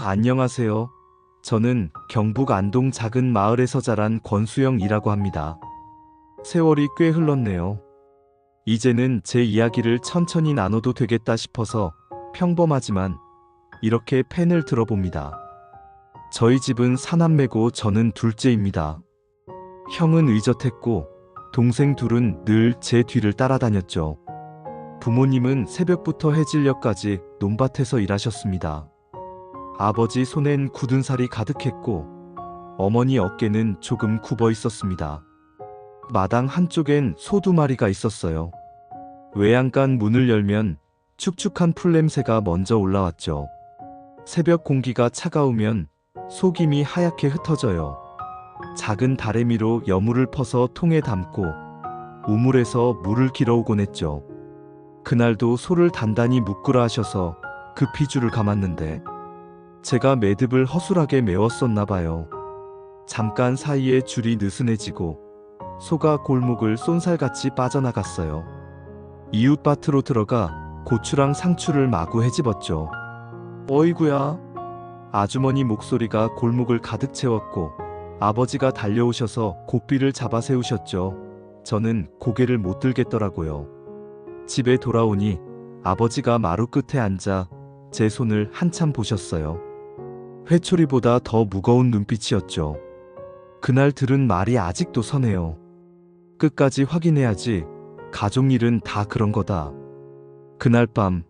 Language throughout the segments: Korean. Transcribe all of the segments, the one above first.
안녕하세요. 저는 경북 안동 작은 마을에서 자란 권수영이라고 합니다. 세월이 꽤 흘렀네요. 이제는 제 이야기를 천천히 나눠도 되겠다 싶어서 평범하지만 이렇게 펜을 들어봅니다. 저희 집은 사남매고 저는 둘째입니다. 형은 의젓했고 동생 둘은 늘 제 뒤를 따라다녔죠. 부모님은 새벽부터 해질녘까지 논밭에서 일하셨습니다. 아버지 손엔 굳은 살이 가득했고 어머니 어깨는 조금 굽어 있었습니다. 마당 한쪽엔 소 2마리가 있었어요. 외양간 문을 열면 축축한 풀냄새가 먼저 올라왔죠. 새벽 공기가 차가우면 소김이 하얗게 흩어져요. 작은 다래미로 여물을 퍼서 통에 담고 우물에서 물을 길어오곤 했죠. 그날도 소를 단단히 묶으라 하셔서 급히 줄을 감았는데 제가 매듭을 허술하게 메웠었나 봐요. 잠깐 사이에 줄이 느슨해지고 소가 골목을 쏜살같이 빠져나갔어요. 이웃밭으로 들어가 고추랑 상추를 마구 헤집었죠. 어이구야. 아주머니 목소리가 골목을 가득 채웠고 아버지가 달려오셔서 고삐를 잡아 세우셨죠. 저는 고개를 못 들겠더라고요. 집에 돌아오니 아버지가 마루 끝에 앉아 제 손을 한참 보셨어요. 회초리보다 더 무거운 눈빛이었죠. 그날 들은 말이 아직도 서네요. 끝까지 확인해야지. 가족 일은 다 그런 거다. 그날 밤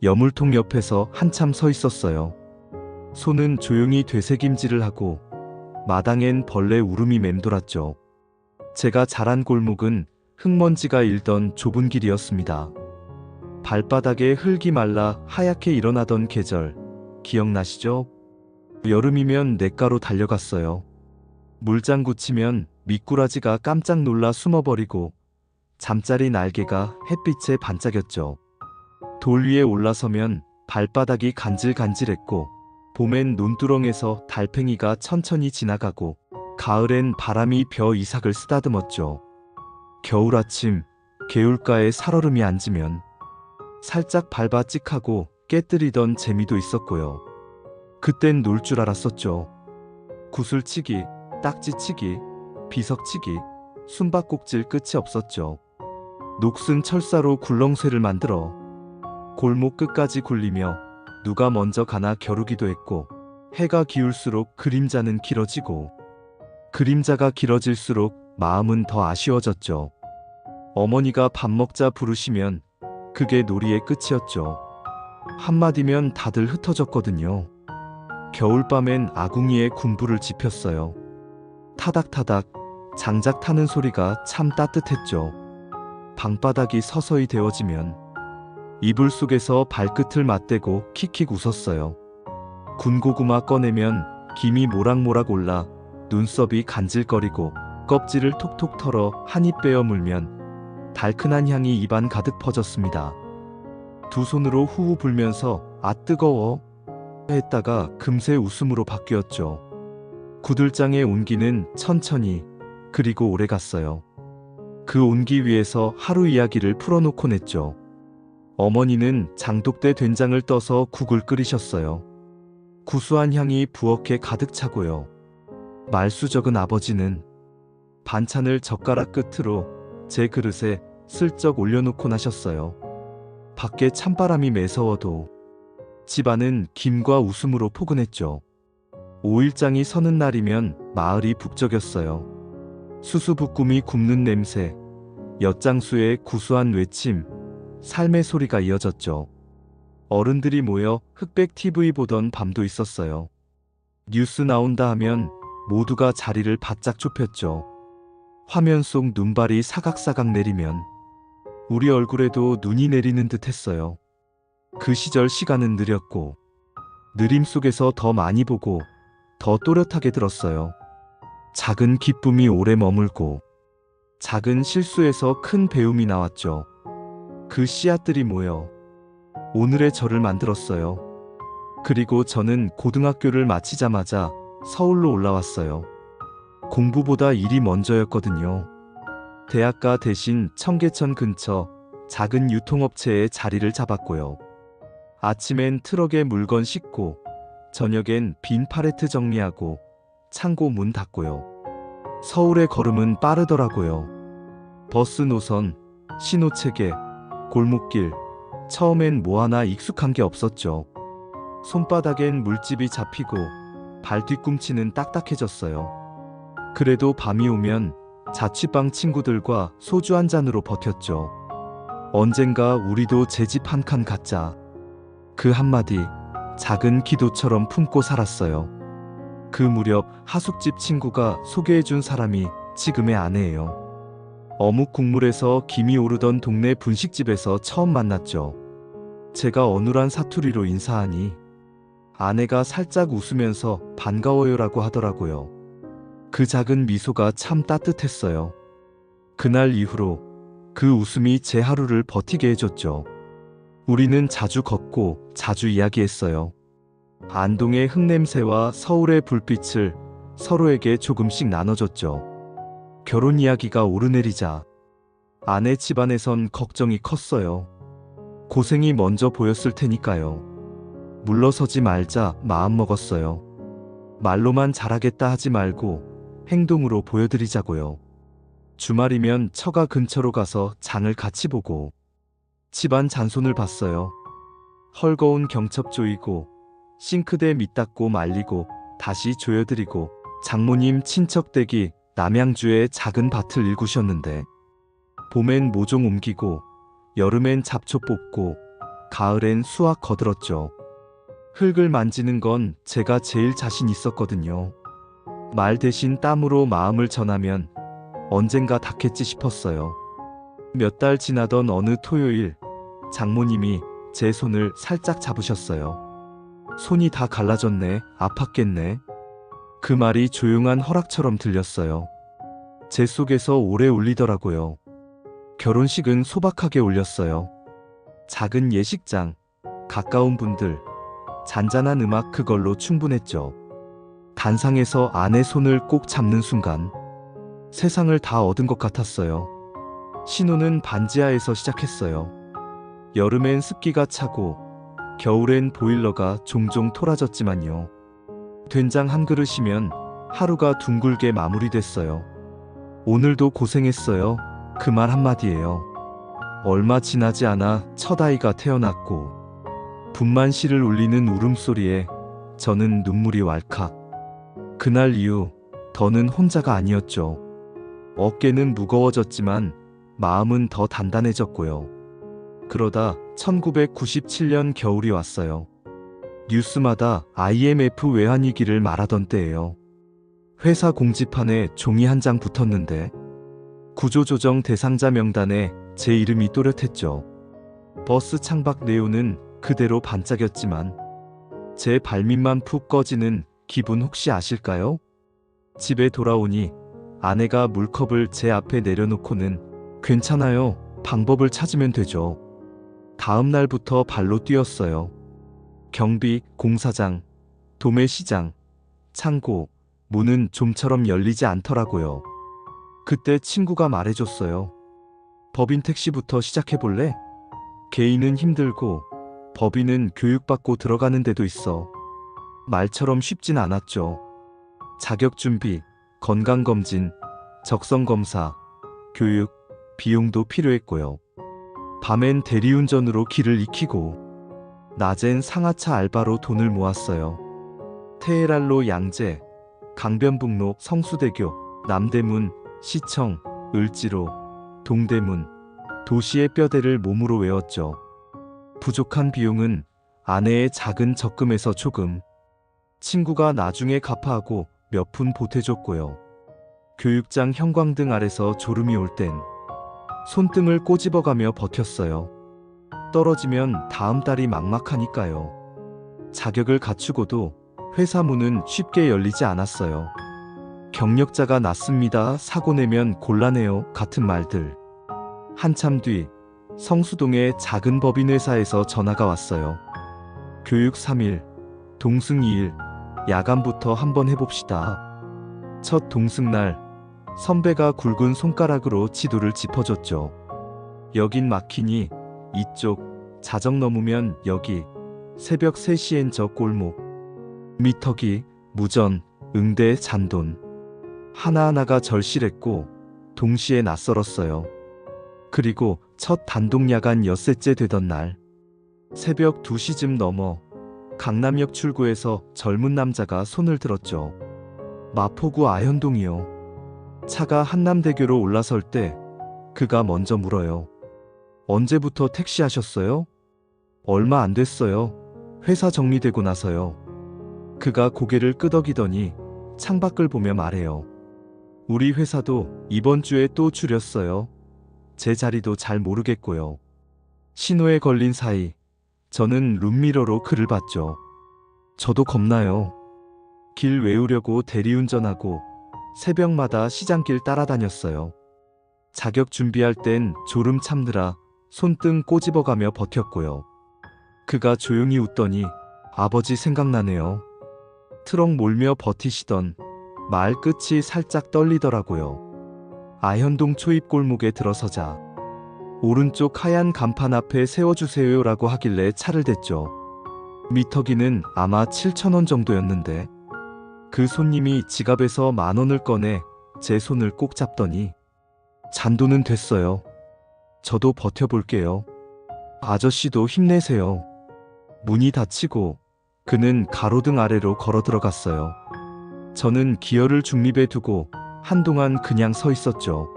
여물통 옆에서 한참 서 있었어요. 소는 조용히 되새김질을 하고 마당엔 벌레 울음이 맴돌았죠. 제가 자란 골목은 흙먼지가 일던 좁은 길이었습니다. 발바닥에 흙이 말라 하얗게 일어나던 계절 기억나시죠? 여름이면 냇가로 달려갔어요. 물장구 치면 미꾸라지가 깜짝 놀라 숨어버리고 잠자리 날개가 햇빛에 반짝였죠. 돌 위에 올라서면 발바닥이 간질간질했고 봄엔 논두렁에서 달팽이가 천천히 지나가고 가을엔 바람이 벼 이삭을 쓰다듬었죠. 겨울 아침 개울가에 살얼음이 앉으면 살짝 밟아 찍하고 깨뜨리던 재미도 있었고요. 그땐 놀 줄 알았었죠. 구슬치기, 딱지치기, 비석치기, 숨바꼭질 끝이 없었죠. 녹슨 철사로 굴렁쇠를 만들어 골목 끝까지 굴리며 누가 먼저 가나 겨루기도 했고 해가 기울수록 그림자는 길어지고 그림자가 길어질수록 마음은 더 아쉬워졌죠. 어머니가 밥 먹자 부르시면 그게 놀이의 끝이었죠. 한마디면 다들 흩어졌거든요. 겨울밤엔 아궁이에 군부를 지폈어요. 타닥타닥 장작 타는 소리가 참 따뜻했죠. 방바닥이 서서히 데워지면 이불 속에서 발끝을 맞대고 킥킥 웃었어요. 군고구마 꺼내면 김이 모락모락 올라 눈썹이 간질거리고 껍질을 톡톡 털어 한 입 빼어 물면 달큰한 향이 입안 가득 퍼졌습니다. 두 손으로 후후 불면서 아 뜨거워 했다가 금세 웃음으로 바뀌었죠. 구들장의 온기는 천천히 그리고 오래 갔어요. 그 온기 위에서 하루 이야기를 풀어놓곤 했죠. 어머니는 장독대 된장을 떠서 국을 끓이셨어요. 구수한 향이 부엌에 가득 차고요. 말수 적은 아버지는 반찬을 젓가락 끝으로 제 그릇에 슬쩍 올려놓곤 하셨어요. 밖에 찬바람이 매서워도 집안은 김과 웃음으로 포근했죠. 5일장이 서는 날이면 마을이 북적였어요. 수수부꾸미 굽는 냄새, 엿장수의 구수한 외침, 삶의 소리가 이어졌죠. 어른들이 모여 흑백 TV 보던 밤도 있었어요. 뉴스 나온다 하면 모두가 자리를 바짝 좁혔죠. 화면 속 눈발이 사각사각 내리면 우리 얼굴에도 눈이 내리는 듯 했어요. 그 시절 시간은 느렸고 느림 속에서 더 많이 보고 더 또렷하게 들었어요. 작은 기쁨이 오래 머물고 작은 실수에서 큰 배움이 나왔죠. 그 씨앗들이 모여 오늘의 저를 만들었어요. 그리고 저는 고등학교를 마치자마자 서울로 올라왔어요. 공부보다 일이 먼저였거든요. 대학가 대신 청계천 근처 작은 유통업체에 자리를 잡았고요. 아침엔 트럭에 물건 싣고 저녁엔 빈 팔레트 정리하고 창고 문 닫고요. 서울의 걸음은 빠르더라고요. 버스 노선, 신호체계, 골목길, 처음엔 뭐 하나 익숙한 게 없었죠. 손바닥엔 물집이 잡히고 발 뒤꿈치는 딱딱해졌어요. 그래도 밤이 오면 자취방 친구들과 소주 한 잔으로 버텼죠. 언젠가 우리도 제 집 한 칸 갖자. 그 한마디 작은 기도처럼 품고 살았어요. 그 무렵 하숙집 친구가 소개해준 사람이 지금의 아내예요. 어묵 국물에서 김이 오르던 동네 분식집에서 처음 만났죠. 제가 어눌한 사투리로 인사하니 아내가 살짝 웃으면서 반가워요라고 하더라고요. 그 작은 미소가 참 따뜻했어요. 그날 이후로 그 웃음이 제 하루를 버티게 해줬죠. 우리는 자주 걷고 자주 이야기했어요. 안동의 흙냄새와 서울의 불빛을 서로에게 조금씩 나눠줬죠. 결혼 이야기가 오르내리자 아내 집안에선 걱정이 컸어요. 고생이 먼저 보였을 테니까요. 물러서지 말자 마음먹었어요. 말로만 잘하겠다 하지 말고 행동으로 보여드리자고요. 주말이면 처가 근처로 가서 장을 같이 보고 집안 잔손을 봤어요. 헐거운 경첩 조이고 싱크대 밑 닦고 말리고 다시 조여드리고 장모님 친척 댁이 남양주에 작은 밭을 일구셨는데 봄엔 모종 옮기고 여름엔 잡초 뽑고 가을엔 수확 거들었죠. 흙을 만지는 건 제가 제일 자신 있었거든요. 말 대신 땀으로 마음을 전하면 언젠가 닿겠지 싶었어요. 몇 달 지나던 어느 토요일 장모님이 제 손을 살짝 잡으셨어요. 손이 다 갈라졌네, 아팠겠네. 그 말이 조용한 허락처럼 들렸어요. 제 속에서 오래 울리더라고요. 결혼식은 소박하게 올렸어요. 작은 예식장, 가까운 분들, 잔잔한 음악 그걸로 충분했죠. 단상에서 아내 손을 꼭 잡는 순간 세상을 다 얻은 것 같았어요. 신혼은 반지하에서 시작했어요. 여름엔 습기가 차고 겨울엔 보일러가 종종 토라졌지만요. 된장 한 그릇이면 하루가 둥글게 마무리됐어요. 오늘도 고생했어요. 그 말 한마디예요. 얼마 지나지 않아 첫 아이가 태어났고 분만실을 울리는 울음소리에 저는 눈물이 왈칵. 그날 이후 더는 혼자가 아니었죠. 어깨는 무거워졌지만 마음은 더 단단해졌고요. 그러다 1997년 겨울이 왔어요. 뉴스마다 IMF 외환위기를 말하던 때예요. 회사 공지판에 종이 한 장 붙었는데 구조조정 대상자 명단에 제 이름이 또렷했죠. 버스 창밖 네온은 그대로 반짝였지만 제 발밑만 푹 꺼지는 기분 혹시 아실까요? 집에 돌아오니 아내가 물컵을 제 앞에 내려놓고는 괜찮아요. 방법을 찾으면 되죠. 다음 날부터 발로 뛰었어요. 경비, 공사장, 도매시장, 창고, 문은 좀처럼 열리지 않더라고요. 그때 친구가 말해줬어요. 법인 택시부터 시작해볼래? 개인은 힘들고 법인은 교육받고 들어가는 데도 있어. 말처럼 쉽진 않았죠. 자격준비, 건강검진, 적성검사, 교육, 비용도 필요했고요. 밤엔 대리운전으로 길을 익히고 낮엔 상하차 알바로 돈을 모았어요. 테헤랄로 양재, 강변북로 성수대교, 남대문, 시청, 을지로, 동대문, 도시의 뼈대를 몸으로 외웠죠. 부족한 비용은 아내의 작은 적금에서 조금, 친구가 나중에 갚아하고 몇 푼 보태줬고요. 교육장 형광등 아래서 졸음이 올 땐 손등을 꼬집어가며 버텼어요. 떨어지면 다음 달이 막막하니까요. 자격을 갖추고도 회사 문은 쉽게 열리지 않았어요. 경력자가 낮습니다. 사고 내면 곤란해요. 같은 말들. 한참 뒤 성수동의 작은 법인회사에서 전화가 왔어요. 교육 3일, 동승 2일, 야간부터 한번 해봅시다. 첫 동승날 선배가 굵은 손가락으로 지도를 짚어줬죠. 여긴 막히니 이쪽, 자정 넘으면 여기, 새벽 3시엔 저 골목. 미터기, 무전, 응대, 잔돈. 하나하나가 절실했고 동시에 낯설었어요. 그리고 첫 단독 야간 엿새째 되던 날, 새벽 2시쯤 넘어 강남역 출구에서 젊은 남자가 손을 들었죠. 마포구 아현동이요. 차가 한남대교로 올라설 때 그가 먼저 물어요. 언제부터 택시 하셨어요? 얼마 안 됐어요. 회사 정리되고 나서요. 그가 고개를 끄덕이더니 창밖을 보며 말해요. 우리 회사도 이번 주에 또 줄였어요. 제 자리도 잘 모르겠고요. 신호에 걸린 사이 저는 룸미러로 그를 봤죠. 저도 겁나요. 길 외우려고 대리운전하고 새벽마다 시장길 따라다녔어요. 자격 준비할 땐 졸음 참느라 손등 꼬집어가며 버텼고요. 그가 조용히 웃더니 아버지 생각나네요. 트럭 몰며 버티시던 말 끝이 살짝 떨리더라고요. 아현동 초입골목에 들어서자 오른쪽 하얀 간판 앞에 세워주세요라고 하길래 차를 댔죠. 미터기는 아마 7,000원 정도였는데 그 손님이 지갑에서 10,000원을 꺼내 제 손을 꼭 잡더니 잔돈은 됐어요. 저도 버텨볼게요. 아저씨도 힘내세요. 문이 닫히고 그는 가로등 아래로 걸어 들어갔어요. 저는 기어를 중립에 두고 한동안 그냥 서 있었죠.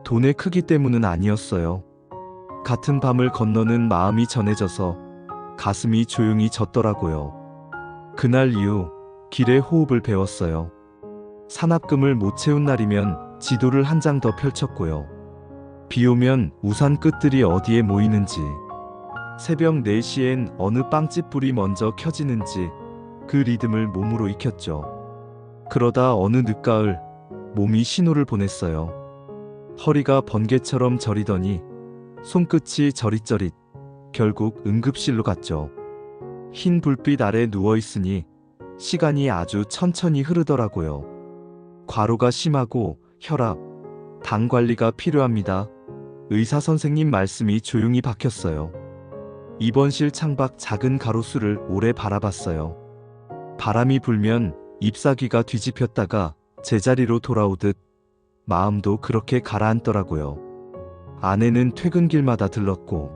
돈의 크기 때문은 아니었어요. 같은 밤을 건너는 마음이 전해져서 가슴이 조용히 젖더라고요. 그날 이후 길에 호흡을 배웠어요. 산업금을 못 채운 날이면 지도를 한 장 더 펼쳤고요. 비 오면 우산 끝들이 어디에 모이는지, 새벽 4시엔 어느 빵집 불이 먼저 켜지는지 그 리듬을 몸으로 익혔죠. 그러다 어느 늦가을 몸이 신호를 보냈어요. 허리가 번개처럼 저리더니 손끝이 저릿저릿. 결국 응급실로 갔죠. 흰 불빛 아래 누워있으니 시간이 아주 천천히 흐르더라고요. 과로가 심하고 혈압, 당 관리가 필요합니다. 의사 선생님 말씀이 조용히 박혔어요. 입원실 창밖 작은 가로수를 오래 바라봤어요. 바람이 불면 잎사귀가 뒤집혔다가 제자리로 돌아오듯 마음도 그렇게 가라앉더라고요. 아내는 퇴근길마다 들렀고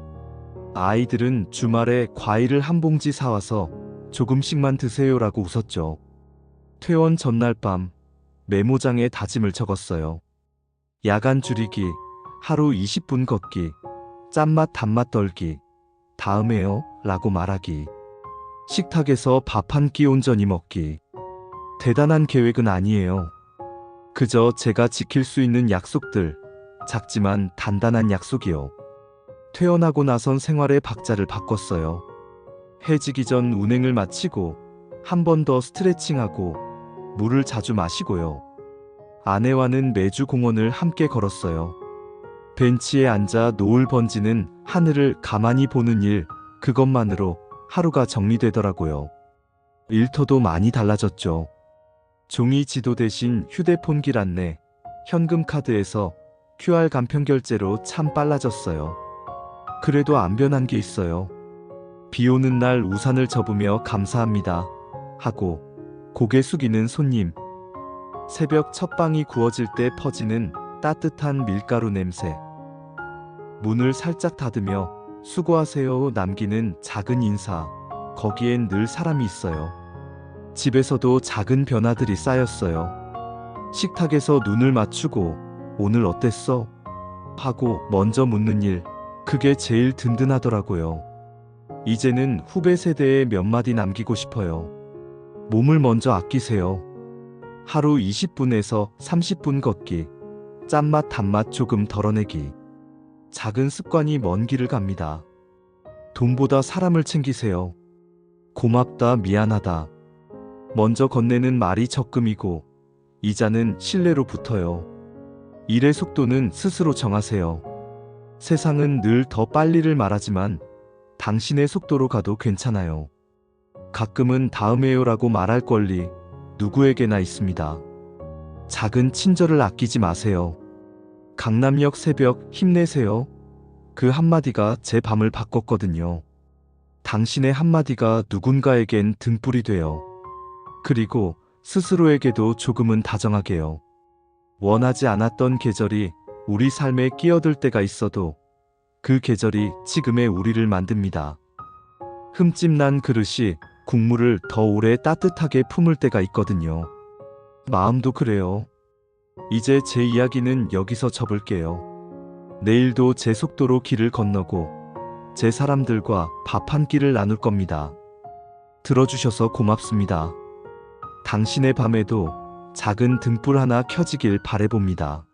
아이들은 주말에 과일을 한 봉지 사와서 조금씩만 드세요라고 웃었죠. 퇴원 전날 밤 메모장에 다짐을 적었어요. 야간 줄이기, 하루 20분 걷기, 짠맛 단맛 떨기, 다음에요 라고 말하기, 식탁에서 밥 한 끼 온전히 먹기. 대단한 계획은 아니에요. 그저 제가 지킬 수 있는 약속들, 작지만 단단한 약속이요. 퇴원하고 나선 생활의 박자를 바꿨어요. 해지기 전 운행을 마치고 한 번 더 스트레칭하고 물을 자주 마시고요. 아내와는 매주 공원을 함께 걸었어요. 벤치에 앉아 노을 번지는 하늘을 가만히 보는 일, 그것만으로 하루가 정리되더라고요. 일터도 많이 달라졌죠. 종이 지도 대신 휴대폰 길 안내, 현금 카드에서 QR 간편 결제로 참 빨라졌어요. 그래도 안 변한 게 있어요. 비 오는 날 우산을 접으며 감사합니다 하고 고개 숙이는 손님, 새벽 첫방이 구워질 때 퍼지는 따뜻한 밀가루 냄새, 문을 살짝 닫으며 수고하세요 남기는 작은 인사, 거기엔 늘 사람이 있어요. 집에서도 작은 변화들이 쌓였어요. 식탁에서 눈을 맞추고 오늘 어땠어? 하고 먼저 묻는 일, 그게 제일 든든하더라고요. 이제는 후배 세대에 몇 마디 남기고 싶어요. 몸을 먼저 아끼세요. 하루 20분에서 30분 걷기, 짠맛 단맛 조금 덜어내기. 작은 습관이 먼 길을 갑니다. 돈보다 사람을 챙기세요. 고맙다, 미안하다. 먼저 건네는 말이 적금이고 이자는 신뢰로 붙어요. 일의 속도는 스스로 정하세요. 세상은 늘 더 빨리를 말하지만 당신의 속도로 가도 괜찮아요. 가끔은 다음에요라고 말할 권리 누구에게나 있습니다. 작은 친절을 아끼지 마세요. 강남역 새벽 힘내세요. 그 한마디가 제 밤을 바꿨거든요. 당신의 한마디가 누군가에겐 등불이 돼요. 그리고 스스로에게도 조금은 다정하게요. 원하지 않았던 계절이 우리 삶에 끼어들 때가 있어도 그 계절이 지금의 우리를 만듭니다. 흠집난 그릇이 국물을 더 오래 따뜻하게 품을 때가 있거든요. 마음도 그래요. 이제 제 이야기는 여기서 접을게요. 내일도 제 속도로 길을 건너고 제 사람들과 밥 한 끼를 나눌 겁니다. 들어주셔서 고맙습니다. 당신의 밤에도 작은 등불 하나 켜지길 바라봅니다.